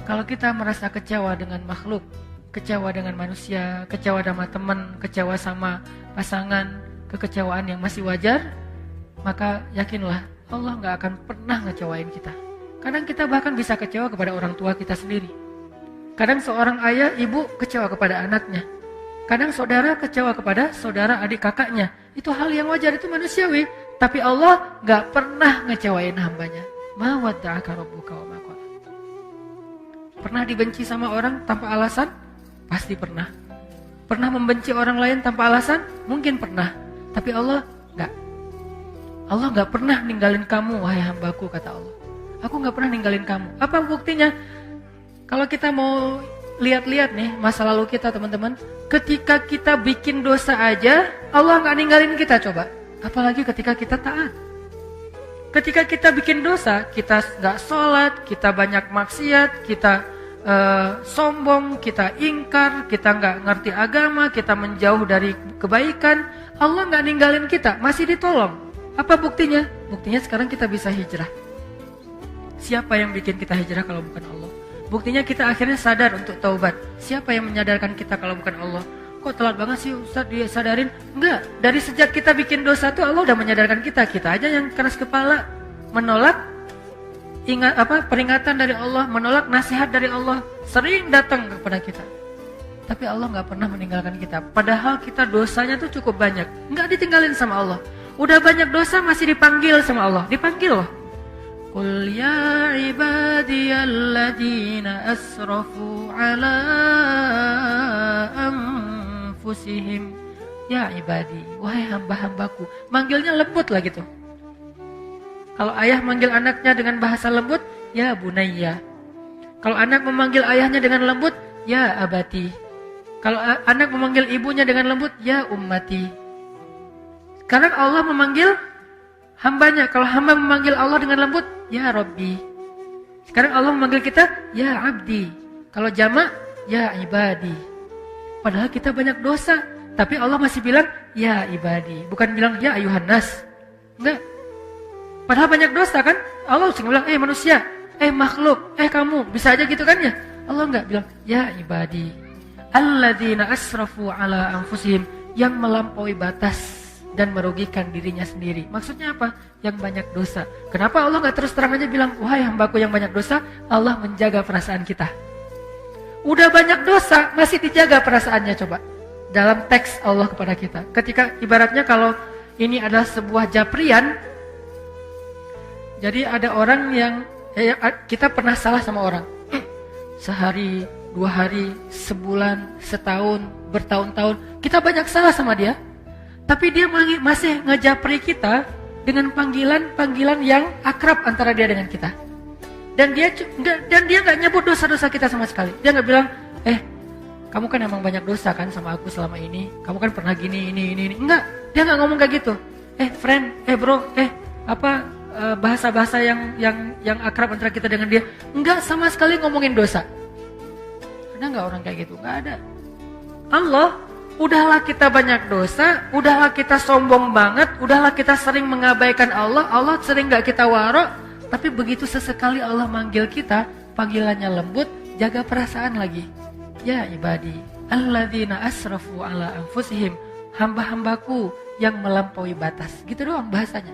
Kalau kita merasa kecewa dengan makhluk, kecewa dengan manusia, kecewa sama teman, kecewa sama pasangan, kekecewaan yang masih wajar, maka yakinlah Allah gak akan pernah ngecewain kita. Kadang kita bahkan bisa kecewa kepada orang tua kita sendiri. Kadang seorang ayah, ibu kecewa kepada anaknya. Kadang saudara kecewa kepada saudara, adik, kakaknya. Itu hal yang wajar, itu manusiawi. Tapi Allah gak pernah ngecewain hambanya. Ma wadda'aka rabbuka wa ma qala. Pernah dibenci sama orang tanpa alasan? Pasti pernah. Pernah membenci orang lain tanpa alasan? Mungkin pernah. Tapi Allah enggak. Allah enggak pernah ninggalin kamu, wahai hambaku, kata Allah. Aku enggak pernah ninggalin kamu. Apa buktinya? Kalau kita mau lihat-lihat nih masa lalu kita, teman-teman, ketika kita bikin dosa aja, Allah enggak ninggalin kita, coba. Apalagi ketika kita taat. Ketika kita bikin dosa, kita enggak sholat, kita banyak maksiat, kita sombong, kita ingkar, kita nggak ngerti agama, kita menjauh dari kebaikan, Allah nggak ninggalin kita, masih ditolong. Apa buktinya? Buktinya sekarang kita bisa hijrah. Siapa yang bikin kita hijrah kalau bukan Allah? Buktinya kita akhirnya sadar untuk taubat. Siapa yang menyadarkan kita kalau bukan Allah? Kok telat banget sih Ustaz disadarin? Enggak, dari sejak kita bikin dosa tuh Allah udah menyadarkan kita. Kita aja yang keras kepala, menolak peringatan dari Allah, menolak nasihat dari Allah, sering datang kepada kita. Tapi Allah nggak pernah meninggalkan kita. Padahal kita dosanya tuh cukup banyak, nggak ditinggalin sama Allah. Udah banyak dosa masih dipanggil sama Allah, dipanggil loh. Qul ya ibadiyalladzina asrafu ala anfusihim. Ya ibadi, wahai hamba-hambaku. Manggilnya lembut lah gitu. Kalau ayah manggil anaknya dengan bahasa lembut, ya bunayya. Kalau anak memanggil ayahnya dengan lembut, ya abati. Kalau anak memanggil ibunya dengan lembut, ya ummati. Sekarang Allah memanggil hambanya. Kalau hamba memanggil Allah dengan lembut, ya Rabbi. Sekarang Allah memanggil kita, ya abdi. Kalau jamak, ya ibadi. Padahal kita banyak dosa, tapi Allah masih bilang, ya ibadi. Bukan bilang, ya ayuhan nas. Enggak. Padahal banyak dosa kan? Allah langsung bilang, manusia, makhluk, kamu. Bisa aja gitu kan ya? Allah enggak bilang, ya ibadi. Alladzina asrafu ala anfusihim. Yang melampaui batas dan merugikan dirinya sendiri. Maksudnya apa? Yang banyak dosa. Kenapa Allah enggak terus terang aja bilang, wahai hambaku yang banyak dosa? Allah menjaga perasaan kita. Udah banyak dosa, masih dijaga perasaannya, coba. Dalam teks Allah kepada kita. Ketika ibaratnya kalau ini adalah sebuah japrian. Jadi ada orang yang kita pernah salah sama orang. Sehari, 2 hari, sebulan, setahun, bertahun-tahun. Kita banyak salah sama dia. Tapi dia masih ngejapri kita dengan panggilan yang akrab antara dia dengan kita. Dan dia nggak nyebut dosa-dosa kita sama sekali. Dia nggak bilang, kamu kan emang banyak dosa kan sama aku selama ini. Kamu kan pernah gini, ini. Enggak, dia nggak ngomong kayak gitu. Friend, bro, bahasa-bahasa yang akrab antara kita dengan dia. Enggak sama sekali ngomongin dosa. Ada enggak orang kayak gitu? Enggak ada. Allah, udahlah kita banyak dosa, udahlah kita sombong banget, udahlah kita sering mengabaikan Allah, Allah sering enggak kita waro, tapi begitu sesekali Allah manggil kita, panggilannya lembut, jaga perasaan lagi. Ya ibadi, alladzina asrafu ala anfusihim, hamba-hambaku yang melampaui batas. Gitu doang bahasanya.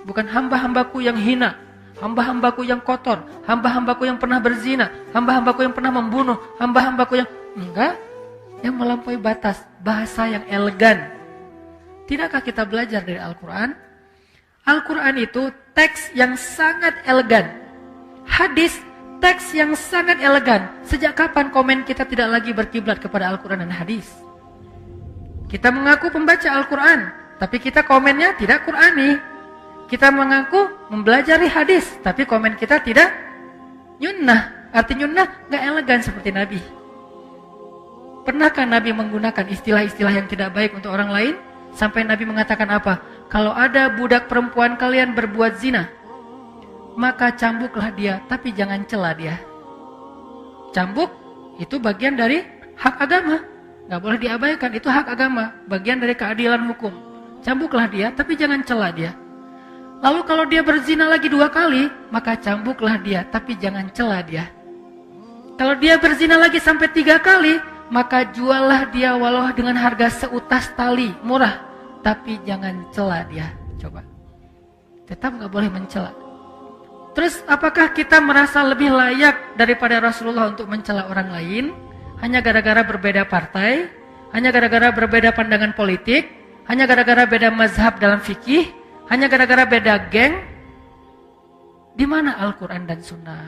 Bukan hamba-hambaku yang hina, hamba-hambaku yang kotor, hamba-hambaku yang pernah berzina, hamba-hambaku yang pernah membunuh, hamba-hambaku yang enggak, yang melampaui batas, bahasa yang elegan. Tidakkah kita belajar dari Al-Quran? Al-Quran itu teks yang sangat elegan. Hadis, teks yang sangat elegan. Sejak kapan komen kita tidak lagi berkiblat kepada Al-Quran dan hadis? Kita mengaku pembaca Al-Quran, tapi kita komennya tidak Qurani. Kita mengaku mempelajari hadis, tapi komen kita tidak nyunnah. Arti nyunnah gak elegan seperti Nabi. Pernahkah Nabi menggunakan istilah-istilah yang tidak baik untuk orang lain? Sampai Nabi mengatakan apa? Kalau ada budak perempuan kalian berbuat zina, maka cambuklah dia, tapi jangan cela dia. Cambuk itu bagian dari hak agama. Gak boleh diabaikan, itu hak agama. Bagian dari keadilan hukum. Cambuklah dia, tapi jangan cela dia. Lalu kalau dia berzina lagi 2 kali, maka cambuklah dia, tapi jangan cela dia. Kalau dia berzina lagi sampai 3 kali, maka juallah dia walau dengan harga seutas tali, murah. Tapi jangan cela dia, coba. Tetap gak boleh mencela. Terus apakah kita merasa lebih layak daripada Rasulullah untuk mencela orang lain? Hanya gara-gara berbeda partai? Hanya gara-gara berbeda pandangan politik? Hanya gara-gara beda mazhab dalam fikih? Hanya gara-gara beda geng? Di mana Al-Quran dan Sunnah?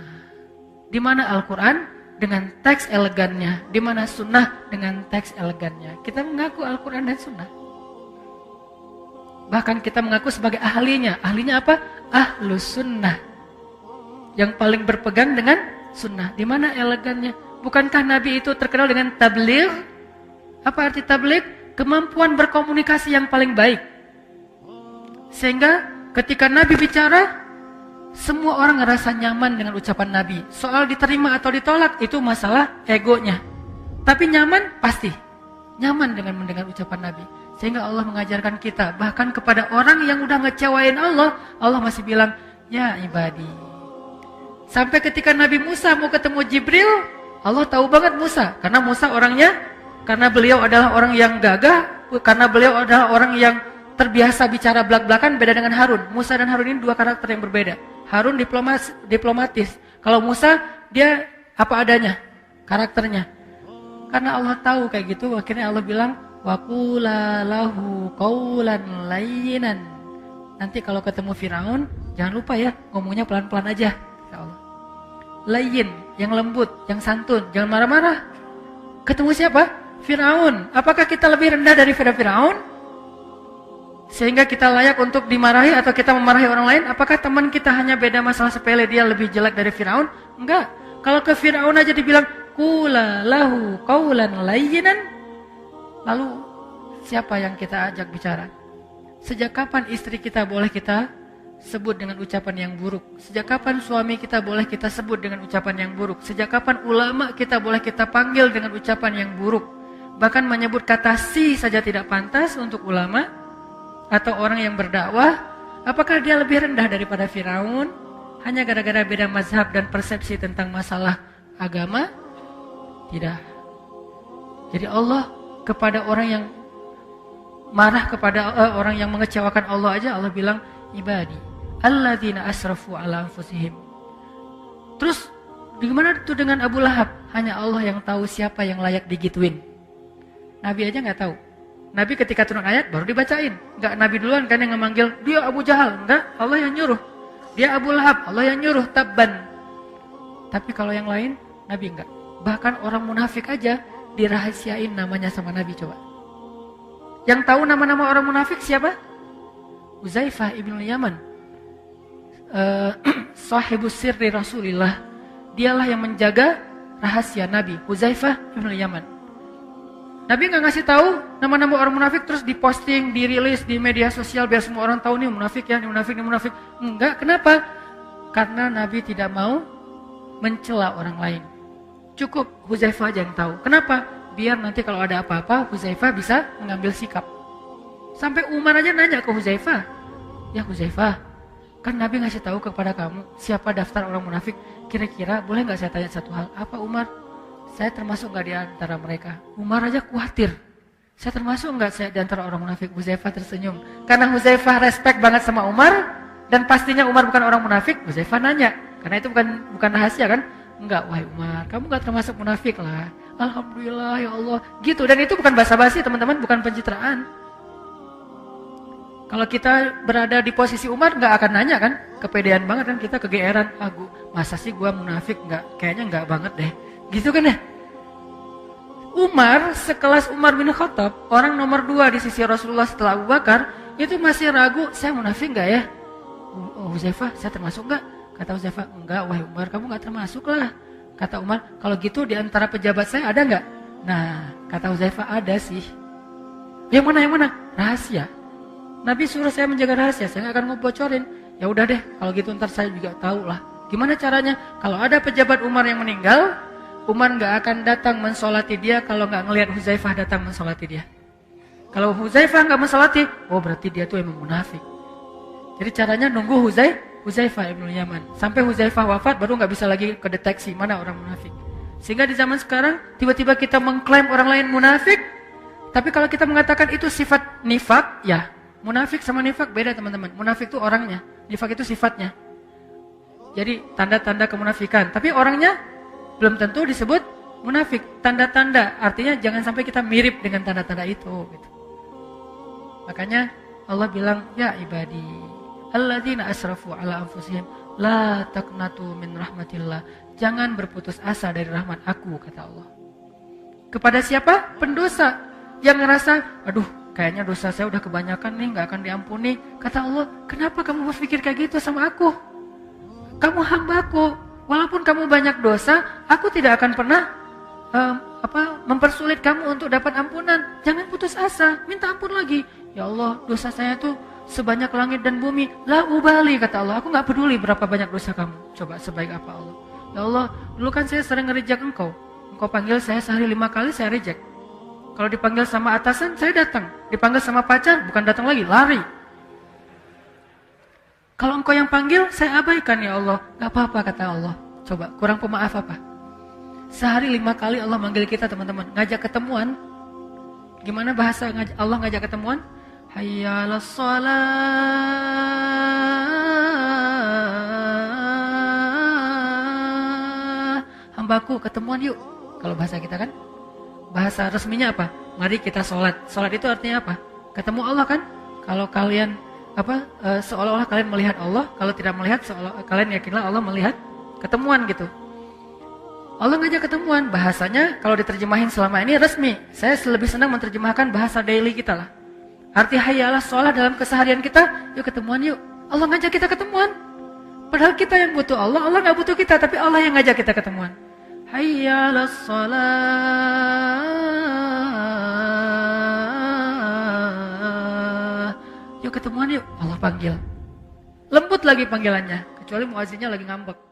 Di mana Al-Quran dengan teks elegannya, di mana Sunnah dengan teks elegannya? Kita mengaku Al-Quran dan Sunnah. Bahkan kita mengaku sebagai ahlinya. Ahlinya apa? Ahlus Sunnah. Yang paling berpegang dengan Sunnah. Di mana elegannya? Bukankah Nabi itu terkenal dengan tabligh? Apa arti tabligh? Kemampuan berkomunikasi yang paling baik. Sehingga ketika Nabi bicara, semua orang ngerasa nyaman dengan ucapan Nabi. Soal diterima atau ditolak itu masalah egonya. Tapi nyaman pasti. Nyaman dengan mendengar ucapan Nabi. Sehingga Allah mengajarkan kita. Bahkan kepada orang yang udah ngecewain Allah, Allah masih bilang, ya ibadi. Sampai ketika Nabi Musa mau ketemu Jibril, Allah tahu banget Musa. Karena Musa orangnya, karena beliau adalah orang yang gagah, karena beliau adalah orang yang terbiasa bicara belak-belakan, beda dengan Harun. Musa dan Harun ini 2 karakter yang berbeda. Harun diplomatis. Kalau Musa, dia apa adanya karakternya. Karena Allah tahu kayak gitu, akhirnya Allah bilang, waqula lahu qawlan layyinan. Nanti kalau ketemu Firaun, jangan lupa ya, ngomongnya pelan-pelan aja, ya Allah. Layyin, yang lembut, yang santun, jangan marah-marah. Ketemu siapa? Firaun. Apakah kita lebih rendah daripada Firaun? Sehingga kita layak untuk dimarahi atau kita memarahi orang lain? Apakah teman kita hanya beda masalah sepele, dia lebih jelek dari Firaun? Enggak. Kalau ke Firaun aja dibilang qula lahu qawlan layyinan, lalu siapa yang kita ajak bicara? Sejak kapan istri kita boleh kita sebut dengan ucapan yang buruk? Sejak kapan suami kita boleh kita sebut dengan ucapan yang buruk? Sejak kapan ulama kita boleh kita panggil dengan ucapan yang buruk? Bahkan menyebut kata si saja tidak pantas untuk ulama atau orang yang berdakwah. Apakah dia lebih rendah daripada Firaun hanya gara-gara beda mazhab dan persepsi tentang masalah agama? Tidak. Jadi Allah kepada orang yang marah, kepada orang yang mengecewakan Allah aja Allah bilang ibadi alladzina asrafu ala anfusihim. Terus gimana itu dengan Abu Lahab? Hanya Allah yang tahu siapa yang layak digituin. Nabi aja nggak tahu. Nabi ketika turun ayat baru dibacain. Enggak Nabi duluan kan yang memanggil, dia Abu Jahal. Enggak, Allah yang nyuruh. Dia Abu Lahab, Allah yang nyuruh, tabban. Tapi kalau yang lain, Nabi enggak. Bahkan orang munafik aja dirahasiain namanya sama Nabi, coba. Yang tahu nama-nama orang munafik siapa? Huzaifah ibn Yaman. Sahibus sirri Rasulillah. Dialah yang menjaga rahasia Nabi, Huzaifah ibn Yaman. Nabi nggak ngasih tahu nama-nama orang munafik terus diposting, dirilis di media sosial biar semua orang tahu nih munafik ya, nih munafik, nih munafik. Enggak, kenapa? Karena Nabi tidak mau mencela orang lain. Cukup Huzaifah aja yang tahu. Kenapa? Biar nanti kalau ada apa-apa Huzaifah bisa mengambil sikap. Sampai Umar aja nanya ke Huzaifah, ya Huzaifah, kan Nabi ngasih tahu kepada kamu siapa daftar orang munafik. Kira-kira boleh nggak saya tanya satu hal? Apa Umar? Saya termasuk nggak di antara mereka? Umar aja khawatir. Saya termasuk nggak saya di antara orang munafik? Huzaifah tersenyum. Karena Huzaifah respect banget sama Umar dan pastinya Umar bukan orang munafik. Huzaifah nanya, karena itu bukan rahasia kan? Enggak, wahai Umar, kamu nggak termasuk munafik lah. Alhamdulillah ya Allah. Gitu, dan itu bukan basa-basi teman-teman, bukan pencitraan. Kalau kita berada di posisi Umar nggak akan nanya kan? Kepedean banget kan kita, kegeeran. Masa sih gua munafik? Kayaknya nggak banget deh. Gitu kan ya? Umar, sekelas Umar bin Khattab, orang nomor 2 di sisi Rasulullah setelah Abu Bakar, itu masih ragu, saya munafik enggak ya? Huzaifah, saya termasuk enggak? Kata Huzaifah, enggak, wahai Umar, kamu enggak termasuk lah. Kata Umar, kalau gitu di antara pejabat saya ada enggak? Nah, kata Huzaifah, ada sih. Yang mana? Rahasia. Nabi suruh saya menjaga rahasia, saya enggak akan ngebocorin. Ya udah deh, kalau gitu ntar saya juga tahu lah. Gimana caranya? Kalau ada pejabat Umar yang meninggal, Umar nggak akan datang mensolati dia kalau nggak ngelihat Huzaifah datang mensolati dia. Kalau Huzaifah nggak mensolati, oh berarti dia tuh emang munafik. Jadi caranya nunggu Huzaifah ibn Yaman sampai Huzaifah wafat baru nggak bisa lagi kedeteksi mana orang munafik. Sehingga di zaman sekarang tiba-tiba kita mengklaim orang lain munafik, tapi kalau kita mengatakan itu sifat nifak, ya munafik sama nifak beda teman-teman. Munafik itu orangnya, nifak itu sifatnya. Jadi tanda-tanda kemunafikan, tapi orangnya belum tentu disebut munafik. Tanda-tanda artinya jangan sampai kita mirip dengan tanda-tanda itu gitu. Makanya Allah bilang, ya ibadi alladzina asrafu ala anfusihim la taqnatu min rahmatillah. Jangan berputus asa dari rahmat aku, kata Allah. Kepada siapa? Pendosa yang ngerasa, aduh kayaknya dosa saya udah kebanyakan nih, gak akan diampuni. Kata Allah, kenapa kamu berpikir kayak gitu sama aku? Kamu hambaku, walaupun kamu banyak dosa, aku tidak akan pernah mempersulit kamu untuk dapat ampunan. Jangan putus asa, minta ampun lagi. Ya Allah, dosa saya tuh sebanyak langit dan bumi. La ubali, kata Allah, aku gak peduli berapa banyak dosa kamu. Coba sebaik apa Allah. Ya Allah, dulu kan saya sering nge-reject engkau. Engkau panggil saya sehari 5 kali, saya reject. Kalau dipanggil sama atasan, saya datang. Dipanggil sama pacar, bukan datang lagi, lari. Kalau engkau yang panggil, saya abaikan ya Allah. Gak apa-apa, kata Allah. Coba, kurang pemaaf apa? Sehari 5 kali Allah manggil kita, teman-teman. Ngajak ketemuan. Gimana bahasa Allah ngajak ketemuan? Hayya 'alas shalah. Hambaku, ketemuan yuk. Kalau bahasa kita kan? Bahasa resminya apa? Mari kita sholat. Sholat itu artinya apa? Ketemu Allah kan? Kalau kalian seolah-olah kalian melihat Allah, kalau tidak melihat seolah kalian yakinlah Allah melihat, ketemuan gitu. Allah ngajak ketemuan, bahasanya kalau diterjemahin selama ini resmi. Saya lebih senang menerjemahkan bahasa daily kita lah. Arti hayya 'alas shalah dalam keseharian kita, yuk ketemuan yuk. Allah ngajak kita ketemuan. Padahal kita yang butuh Allah, Allah nggak butuh kita, tapi Allah yang ngajak kita ketemuan. Hayya 'alas shalah. Yuk ketemuan yuk, Allah panggil. Lembut lagi panggilannya, kecuali muazzinnya lagi ngambek.